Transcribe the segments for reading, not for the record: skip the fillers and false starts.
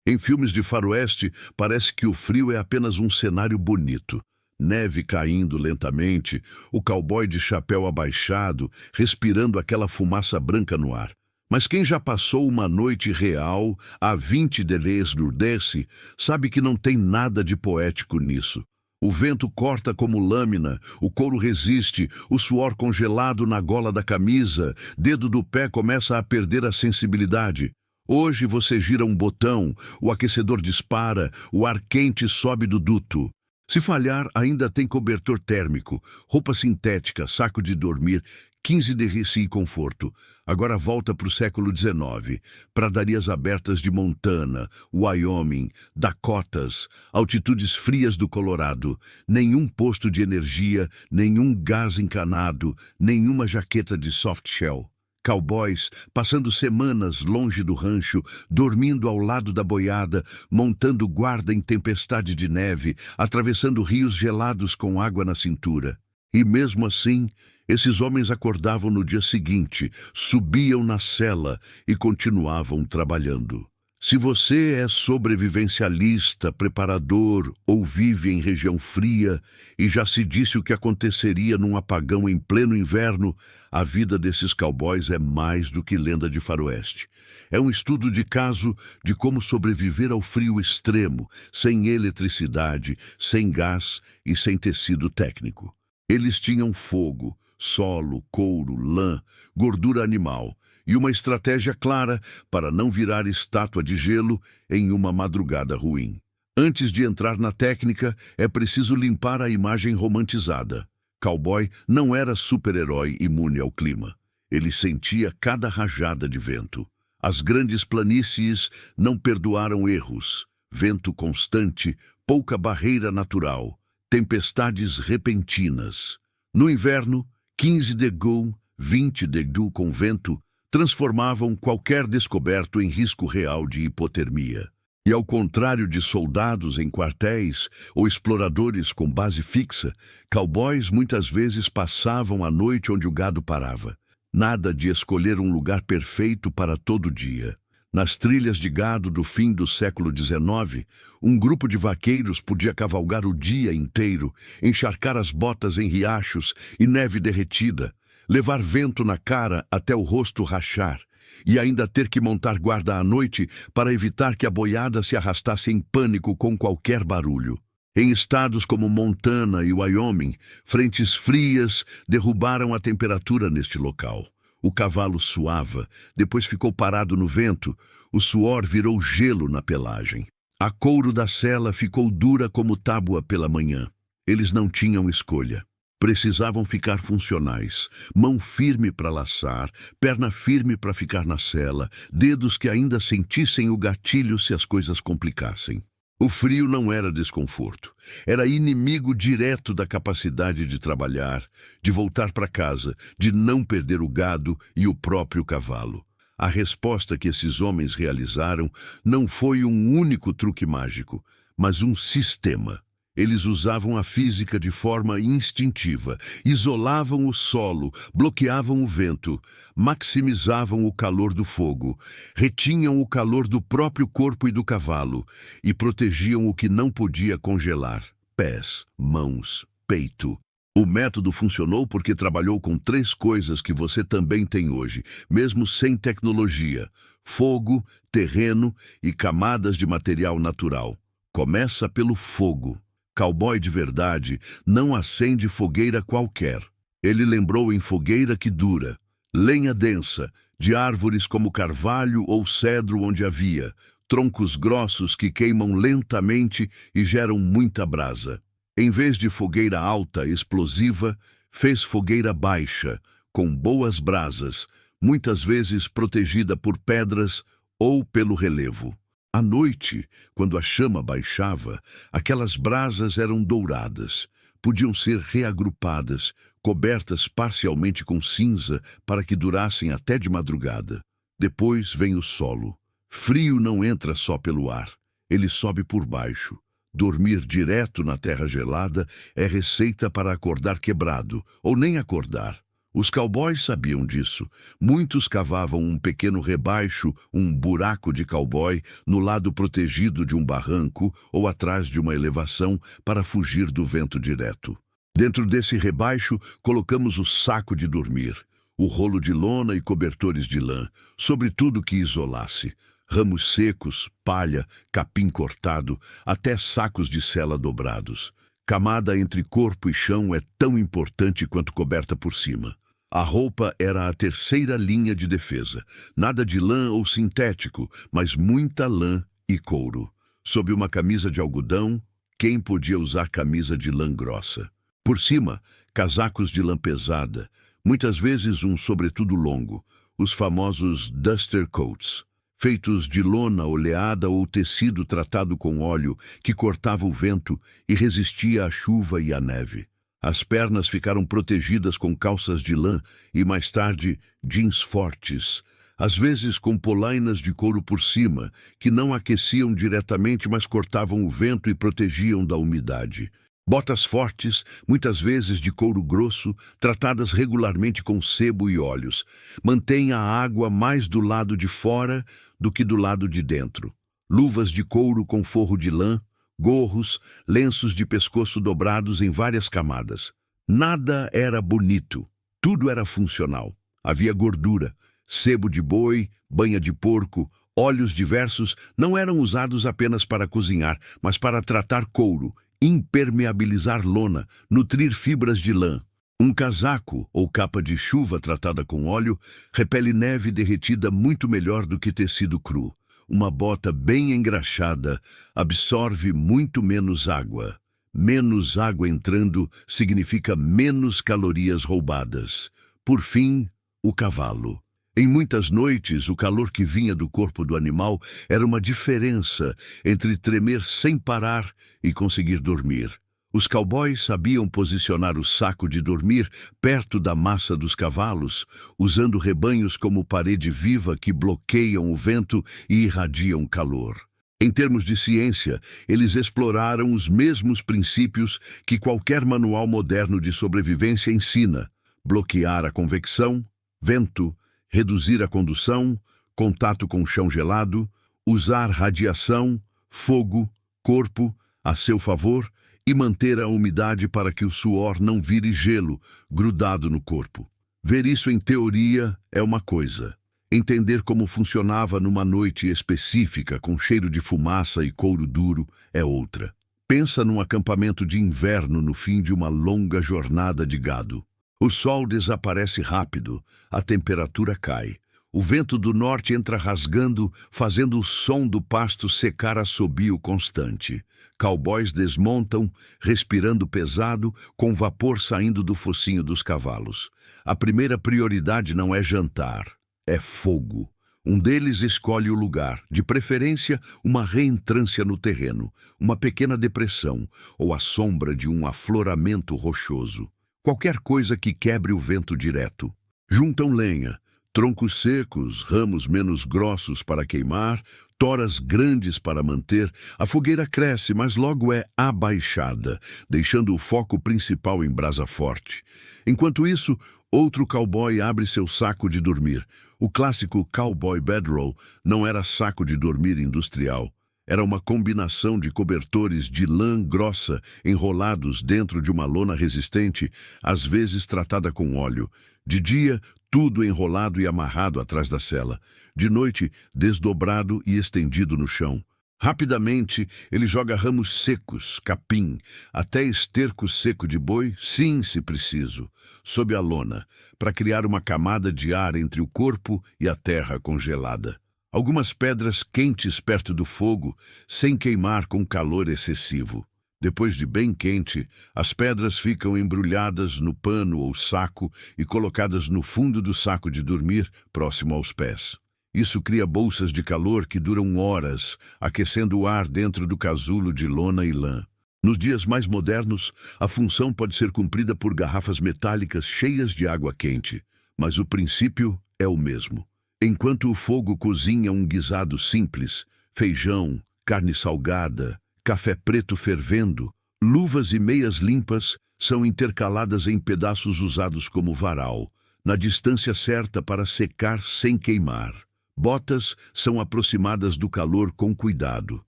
Em filmes de faroeste, parece que o frio é apenas um cenário bonito. Neve caindo lentamente, o cowboy de chapéu abaixado, respirando aquela fumaça branca no ar. Mas quem já passou uma noite real, a 20 degrees Nordeste, sabe que não tem nada de poético nisso. O vento corta como lâmina, o couro resiste, o suor congelado na gola da camisa, dedo do pé começa a perder a sensibilidade. Hoje você gira um botão, o aquecedor dispara, o ar quente sobe do duto. Se falhar, ainda tem cobertor térmico, roupa sintética, saco de dormir, 15 degrees e conforto. Agora volta para o século XIX, pradarias abertas de Montana, Wyoming, Dakotas, altitudes frias do Colorado, nenhum posto de energia, nenhum gás encanado, nenhuma jaqueta de soft shell. Cowboys passando semanas longe do rancho, dormindo ao lado da boiada, montando guarda em tempestade de neve, atravessando rios gelados com água na cintura. E mesmo assim, esses homens acordavam no dia seguinte, subiam na cela e continuavam trabalhando. Se você é sobrevivencialista, preparador ou vive em região fria e já se disse o que aconteceria num apagão em pleno inverno, a vida desses cowboys é mais do que lenda de faroeste. É um estudo de caso de como sobreviver ao frio extremo, sem eletricidade, sem gás e sem tecido técnico. Eles tinham fogo, solo, couro, lã, gordura animal e uma estratégia clara para não virar estátua de gelo em uma madrugada ruim. Antes de entrar na técnica, é preciso limpar a imagem romantizada. Cowboy não era super-herói imune ao clima. Ele sentia cada rajada de vento. As grandes planícies não perdoaram erros. Vento constante, pouca barreira natural, tempestades repentinas. No inverno, 15 degrees, 20 degrees com vento, transformavam qualquer descoberto em risco real de hipotermia. E ao contrário de soldados em quartéis ou exploradores com base fixa, cowboys muitas vezes passavam a noite onde o gado parava. Nada de escolher um lugar perfeito para todo dia. Nas trilhas de gado do fim do século XIX, um grupo de vaqueiros podia cavalgar o dia inteiro, encharcar as botas em riachos e neve derretida, levar vento na cara até o rosto rachar, e ainda ter que montar guarda à noite para evitar que a boiada se arrastasse em pânico com qualquer barulho. Em estados como Montana e Wyoming, frentes frias derrubaram a temperatura neste local. O cavalo suava, depois ficou parado no vento, o suor virou gelo na pelagem. A couro da sela ficou dura como tábua pela manhã. Eles não tinham escolha. Precisavam ficar funcionais, mão firme para laçar, perna firme para ficar na sela, dedos que ainda sentissem o gatilho se as coisas complicassem. O frio não era desconforto, era inimigo direto da capacidade de trabalhar, de voltar para casa, de não perder o gado e o próprio cavalo. A resposta que esses homens realizaram não foi um único truque mágico, mas um sistema. Eles usavam a física de forma instintiva, isolavam o solo, bloqueavam o vento, maximizavam o calor do fogo, retinham o calor do próprio corpo e do cavalo e protegiam o que não podia congelar: pés, mãos, peito. O método funcionou porque trabalhou com 3 coisas que você também tem hoje, mesmo sem tecnologia: fogo, terreno e camadas de material natural. Começa pelo fogo. Cowboy de verdade não acende fogueira qualquer. Ele lembrou em fogueira que dura, lenha densa, de árvores como carvalho ou cedro onde havia, troncos grossos que queimam lentamente e geram muita brasa. Em vez de fogueira alta, explosiva, fez fogueira baixa, com boas brasas, muitas vezes protegida por pedras ou pelo relevo. À noite, quando a chama baixava, aquelas brasas eram douradas. Podiam ser reagrupadas, cobertas parcialmente com cinza para que durassem até de madrugada. Depois vem o solo. Frio não entra só pelo ar, ele sobe por baixo. Dormir direto na terra gelada é receita para acordar quebrado, ou nem acordar. Os cowboys sabiam disso. Muitos cavavam um pequeno rebaixo, um buraco de cowboy, no lado protegido de um barranco ou atrás de uma elevação para fugir do vento direto. Dentro desse rebaixo, colocamos o saco de dormir, o rolo de lona e cobertores de lã, sobretudo que isolasse. Ramos secos, palha, capim cortado, até sacos de sela dobrados. Camada entre corpo e chão é tão importante quanto coberta por cima. A roupa era a terceira linha de defesa. Nada de lã ou sintético, mas muita lã e couro. Sob uma camisa de algodão, quem podia usar camisa de lã grossa? Por cima, casacos de lã pesada, muitas vezes um sobretudo longo, os famosos duster coats, feitos de lona oleada ou tecido tratado com óleo que cortava o vento e resistia à chuva e à neve. As pernas ficaram protegidas com calças de lã e, mais tarde, jeans fortes, às vezes com polainas de couro por cima, que não aqueciam diretamente, mas cortavam o vento e protegiam da umidade. Botas fortes, muitas vezes de couro grosso, tratadas regularmente com sebo e óleos, mantêm a água mais do lado de fora do que do lado de dentro. Luvas de couro com forro de lã, gorros, lenços de pescoço dobrados em várias camadas. Nada era bonito, tudo era funcional. Havia gordura, sebo de boi, banha de porco, óleos diversos não eram usados apenas para cozinhar, mas para tratar couro, impermeabilizar lona, nutrir fibras de lã. Um casaco ou capa de chuva tratada com óleo repele neve derretida muito melhor do que tecido cru. Uma bota bem engraxada absorve muito menos água. Menos água entrando significa menos calorias roubadas. Por fim, o cavalo. Em muitas noites, o calor que vinha do corpo do animal era uma diferença entre tremer sem parar e conseguir dormir. Os cowboys sabiam posicionar o saco de dormir perto da massa dos cavalos, usando rebanhos como parede viva que bloqueiam o vento e irradiam calor. Em termos de ciência, eles exploraram os mesmos princípios que qualquer manual moderno de sobrevivência ensina: bloquear a convecção, vento, reduzir a condução, contato com o chão gelado, usar radiação, fogo, corpo a seu favor e manter a umidade para que o suor não vire gelo grudado no corpo. Ver isso em teoria é uma coisa. Entender como funcionava numa noite específica com cheiro de fumaça e couro duro é outra. Pensa num acampamento de inverno no fim de uma longa jornada de gado. O sol desaparece rápido, a temperatura cai. O vento do norte entra rasgando, fazendo o som do pasto secar assobio constante. Cowboys desmontam, respirando pesado, com vapor saindo do focinho dos cavalos. A primeira prioridade não é jantar, é fogo. Um deles escolhe o lugar, de preferência uma reentrância no terreno, uma pequena depressão ou a sombra de um afloramento rochoso. Qualquer coisa que quebre o vento direto. Juntam lenha, troncos secos, ramos menos grossos para queimar, toras grandes para manter. A fogueira cresce, mas logo é abaixada, deixando o foco principal em brasa forte. Enquanto isso, outro cowboy abre seu saco de dormir. O clássico cowboy bedroll não era saco de dormir industrial. Era uma combinação de cobertores de lã grossa enrolados dentro de uma lona resistente, às vezes tratada com óleo. De dia, tudo enrolado e amarrado atrás da sela. De noite, desdobrado e estendido no chão. Rapidamente, ele joga ramos secos, capim, até esterco seco de boi, sim, se preciso, sob a lona, para criar uma camada de ar entre o corpo e a terra congelada. Algumas pedras quentes perto do fogo, sem queimar com calor excessivo. Depois de bem quente, as pedras ficam embrulhadas no pano ou saco e colocadas no fundo do saco de dormir, próximo aos pés. Isso cria bolsas de calor que duram horas, aquecendo o ar dentro do casulo de lona e lã. Nos dias mais modernos, a função pode ser cumprida por garrafas metálicas cheias de água quente, mas o princípio é o mesmo. Enquanto o fogo cozinha um guisado simples, feijão, carne salgada, café preto fervendo, luvas e meias limpas são intercaladas em pedaços usados como varal, na distância certa para secar sem queimar. Botas são aproximadas do calor com cuidado.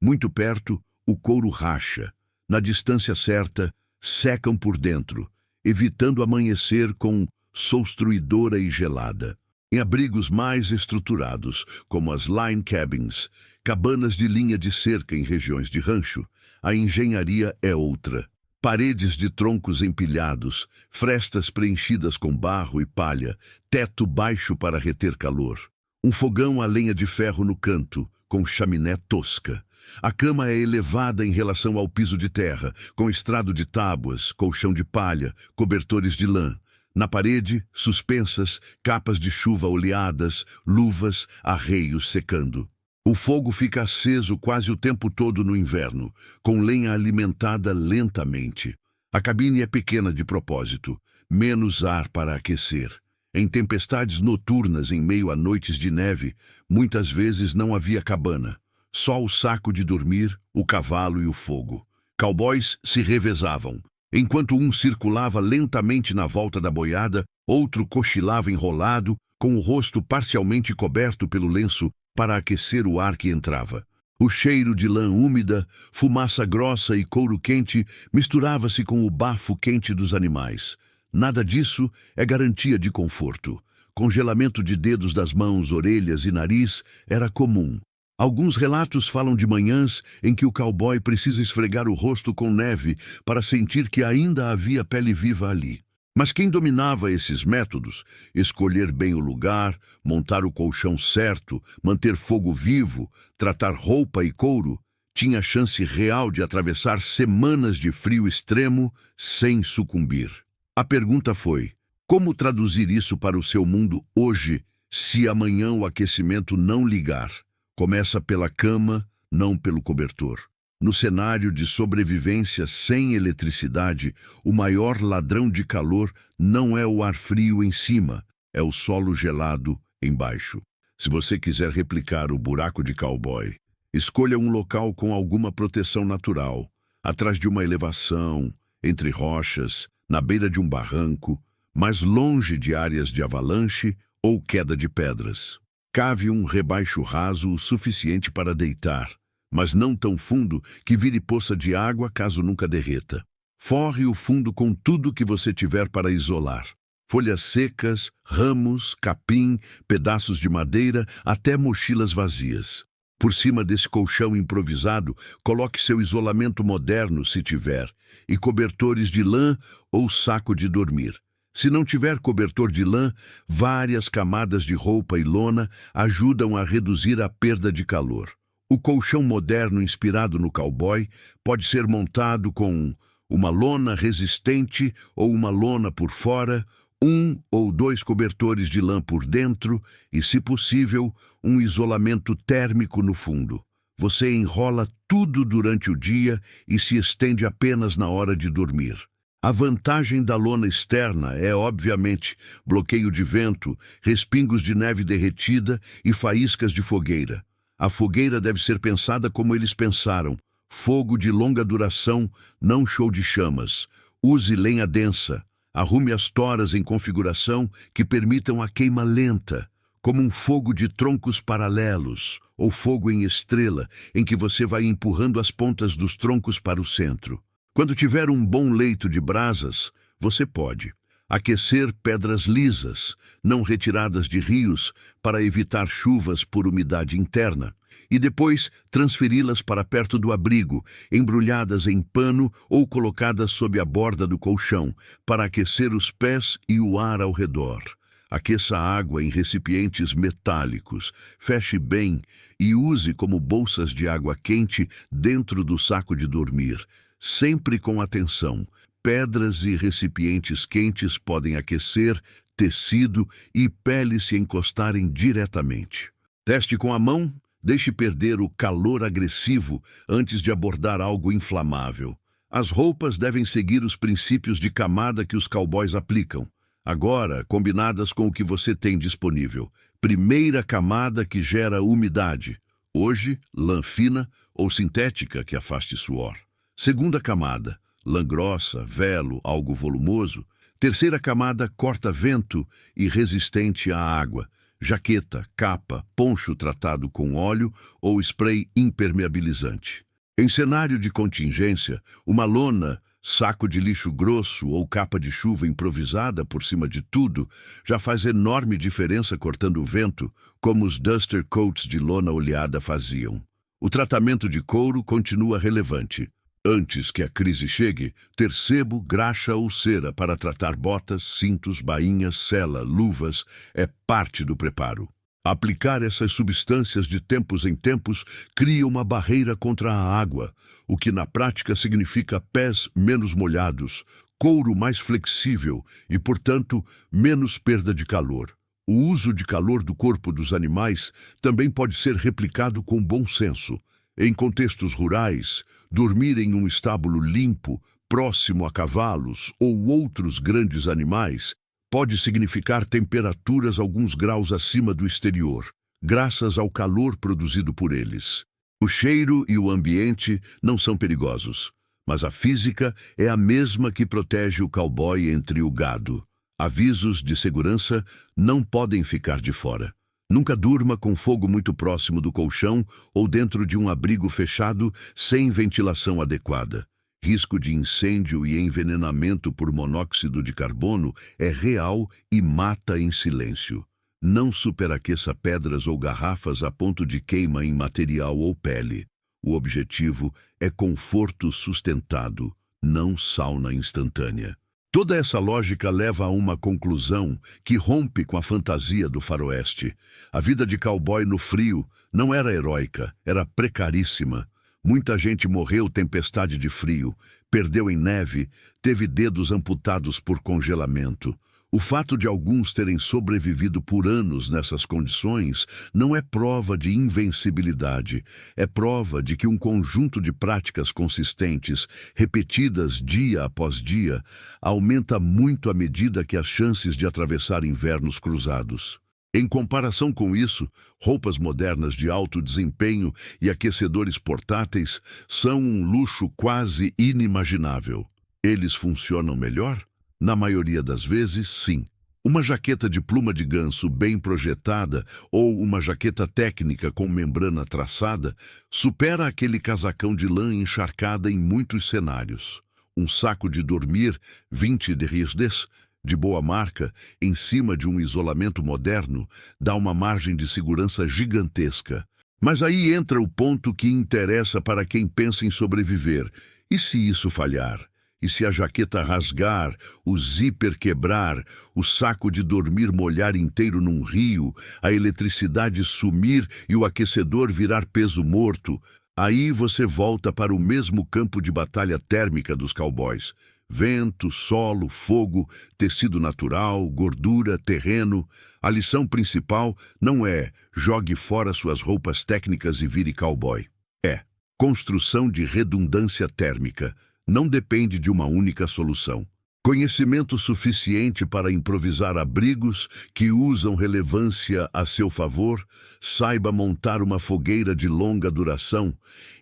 Muito perto, o couro racha. Na distância certa, secam por dentro, evitando amanhecer com solstruidora e gelada. Em abrigos mais estruturados, como as line cabins, cabanas de linha de cerca em regiões de rancho, a engenharia é outra. Paredes de troncos empilhados, frestas preenchidas com barro e palha, teto baixo para reter calor. Um fogão a lenha de ferro no canto, com chaminé tosca. A cama é elevada em relação ao piso de terra, com estrado de tábuas, colchão de palha, cobertores de lã. Na parede, suspensas, capas de chuva oleadas, luvas, arreios secando. O fogo fica aceso quase o tempo todo no inverno, com lenha alimentada lentamente. A cabine é pequena de propósito, menos ar para aquecer. Em tempestades noturnas em meio a noites de neve, muitas vezes não havia cabana. Só o saco de dormir, o cavalo e o fogo. Cowboys se revezavam. Enquanto um circulava lentamente na volta da boiada, outro cochilava enrolado, com o rosto parcialmente coberto pelo lenço para aquecer o ar que entrava. O cheiro de lã úmida, fumaça grossa e couro quente misturava-se com o bafo quente dos animais. Nada disso é garantia de conforto. Congelamento de dedos das mãos, orelhas e nariz era comum. Alguns relatos falam de manhãs em que o cowboy precisa esfregar o rosto com neve para sentir que ainda havia pele viva ali. Mas quem dominava esses métodos, escolher bem o lugar, montar o colchão certo, manter fogo vivo, tratar roupa e couro, tinha chance real de atravessar semanas de frio extremo sem sucumbir. A pergunta foi: como traduzir isso para o seu mundo hoje, se amanhã o aquecimento não ligar? Começa pela cama, não pelo cobertor. No cenário de sobrevivência sem eletricidade, o maior ladrão de calor não é o ar frio em cima, é o solo gelado embaixo. Se você quiser replicar o buraco de cowboy, escolha um local com alguma proteção natural, atrás de uma elevação, entre rochas, na beira de um barranco, mais longe de áreas de avalanche ou queda de pedras. Cave um rebaixo raso o suficiente para deitar, mas não tão fundo que vire poça de água caso nunca derreta. Forre o fundo com tudo que você tiver para isolar. Folhas secas, ramos, capim, pedaços de madeira, até mochilas vazias. Por cima desse colchão improvisado, coloque seu isolamento moderno, se tiver, e cobertores de lã ou saco de dormir. Se não tiver cobertor de lã, várias camadas de roupa e lona ajudam a reduzir a perda de calor. O colchão moderno inspirado no cowboy pode ser montado com uma lona resistente ou uma lona por fora, 1 ou 2 cobertores de lã por dentro e, se possível, um isolamento térmico no fundo. Você enrola tudo durante o dia e se estende apenas na hora de dormir. A vantagem da lona externa é, obviamente, bloqueio de vento, respingos de neve derretida e faíscas de fogueira. A fogueira deve ser pensada como eles pensaram: fogo de longa duração, não show de chamas. Use lenha densa. Arrume as toras em configuração que permitam a queima lenta, como um fogo de troncos paralelos, ou fogo em estrela, em que você vai empurrando as pontas dos troncos para o centro. Quando tiver um bom leito de brasas, você pode aquecer pedras lisas, não retiradas de rios, para evitar chuvas por umidade interna, e depois transferi-las para perto do abrigo, embrulhadas em pano ou colocadas sob a borda do colchão, para aquecer os pés e o ar ao redor. Aqueça a água em recipientes metálicos, feche bem e use como bolsas de água quente dentro do saco de dormir. Sempre com atenção. Pedras e recipientes quentes podem aquecer tecido e pele se encostarem diretamente. Teste com a mão, deixe perder o calor agressivo antes de abordar algo inflamável. As roupas devem seguir os princípios de camada que os cowboys aplicam. Agora, combinadas com o que você tem disponível. Primeira camada que gera umidade. Hoje, lã fina ou sintética que afaste suor. Segunda camada, lã grossa, velo, algo volumoso. Terceira camada, corta-vento e resistente à água. Jaqueta, capa, poncho tratado com óleo ou spray impermeabilizante. Em cenário de contingência, uma lona, saco de lixo grosso ou capa de chuva improvisada por cima de tudo já faz enorme diferença cortando o vento, como os duster coats de lona oleada faziam. O tratamento de couro continua relevante. Antes que a crise chegue, ter sebo, graxa ou cera para tratar botas, cintos, bainhas, sela, luvas é parte do preparo. Aplicar essas substâncias de tempos em tempos cria uma barreira contra a água, o que na prática significa pés menos molhados, couro mais flexível e, portanto, menos perda de calor. O uso de calor do corpo dos animais também pode ser replicado com bom senso. Em contextos rurais, dormir em um estábulo limpo, próximo a cavalos ou outros grandes animais, pode significar temperaturas alguns graus acima do exterior, graças ao calor produzido por eles. O cheiro e o ambiente não são perigosos, mas a física é a mesma que protege o cowboy entre o gado. Avisos de segurança não podem ficar de fora. Nunca durma com fogo muito próximo do colchão ou dentro de um abrigo fechado sem ventilação adequada. Risco de incêndio e envenenamento por monóxido de carbono é real e mata em silêncio. Não superaqueça pedras ou garrafas a ponto de queima em material ou pele. O objetivo é conforto sustentado, não sauna instantânea. Toda essa lógica leva a uma conclusão que rompe com a fantasia do faroeste. A vida de cowboy no frio não era heróica, era precaríssima. Muita gente morreu tempestade de frio, perdeu em neve, teve dedos amputados por congelamento. O fato de alguns terem sobrevivido por anos nessas condições não é prova de invencibilidade, é prova de que um conjunto de práticas consistentes, repetidas dia após dia, aumenta muito à medida que as chances de atravessar invernos cruzados. Em comparação com isso, roupas modernas de alto desempenho e aquecedores portáteis são um luxo quase inimaginável. Eles funcionam melhor? Na maioria das vezes, sim. Uma jaqueta de pluma de ganso bem projetada ou uma jaqueta técnica com membrana traçada supera aquele casacão de lã encharcada em muitos cenários. Um saco de dormir 20 deriesdes, de boa marca, em cima de um isolamento moderno, dá uma margem de segurança gigantesca. Mas aí entra o ponto que interessa para quem pensa em sobreviver. E se isso falhar? E se a jaqueta rasgar, o zíper quebrar, o saco de dormir molhar inteiro num rio, a eletricidade sumir e o aquecedor virar peso morto, aí você volta para o mesmo campo de batalha térmica dos cowboys. Vento, solo, fogo, tecido natural, gordura, terreno. A lição principal não é jogue fora suas roupas técnicas e vire cowboy. É construção de redundância térmica. Não depende de uma única solução. Conhecimento suficiente para improvisar abrigos que usam relevância a seu favor, saiba montar uma fogueira de longa duração,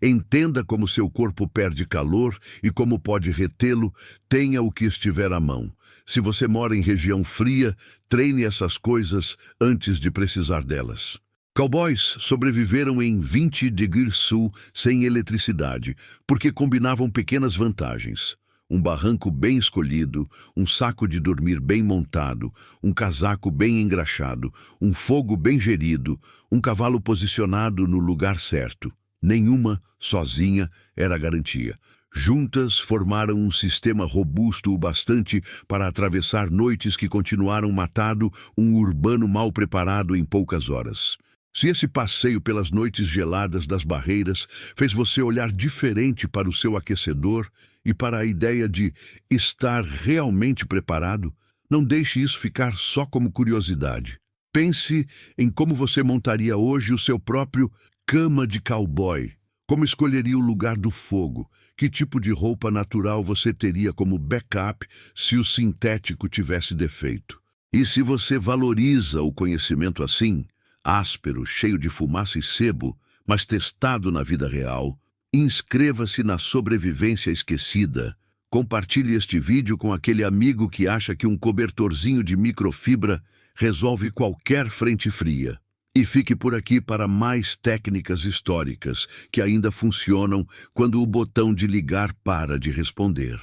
entenda como seu corpo perde calor e como pode retê-lo, tenha o que estiver à mão. Se você mora em região fria, treine essas coisas antes de precisar delas. Cowboys sobreviveram em 20 degrees sul sem eletricidade, porque combinavam pequenas vantagens. Um barranco bem escolhido, um saco de dormir bem montado, um casaco bem engraxado, um fogo bem gerido, um cavalo posicionado no lugar certo. Nenhuma, sozinha, era garantia. Juntas formaram um sistema robusto o bastante para atravessar noites que continuaram matado um urbano mal preparado em poucas horas. Se esse passeio pelas noites geladas das barreiras fez você olhar diferente para o seu aquecedor e para a ideia de estar realmente preparado, não deixe isso ficar só como curiosidade. Pense em como você montaria hoje o seu próprio cama de cowboy. Como escolheria o lugar do fogo? Que tipo de roupa natural você teria como backup se o sintético tivesse defeito? E se você valoriza o conhecimento assim, áspero, cheio de fumaça e sebo, mas testado na vida real, inscreva-se na Sobrevivência Esquecida, Compartilhe este vídeo com aquele amigo que acha que um cobertorzinho de microfibra resolve qualquer frente fria. E fique por aqui para mais técnicas históricas que ainda funcionam quando o botão de ligar para de responder.